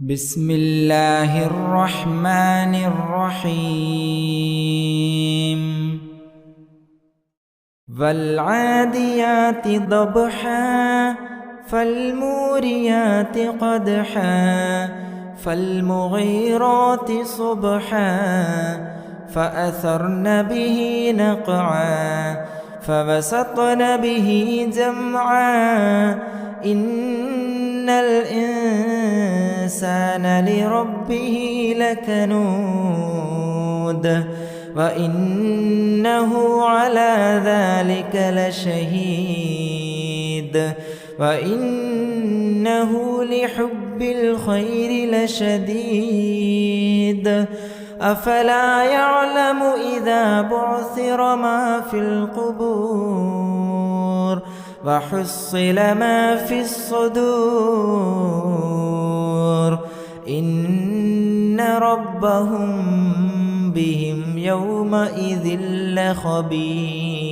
بسم الله الرحمن الرحيم والعاديات ضبحا فالموريات قدحا فالمغيرات صبحا فأثرن به نقعا فوسطن به جمعا إن الإنسان لربه لكنود وإنه على ذلك لشهيد وإنه لحب الخير لشديد أفلا يعلم إذا بعثر ما في القبور وحصل ما في الصدور إن ربهم بهم يومئذ لخبير.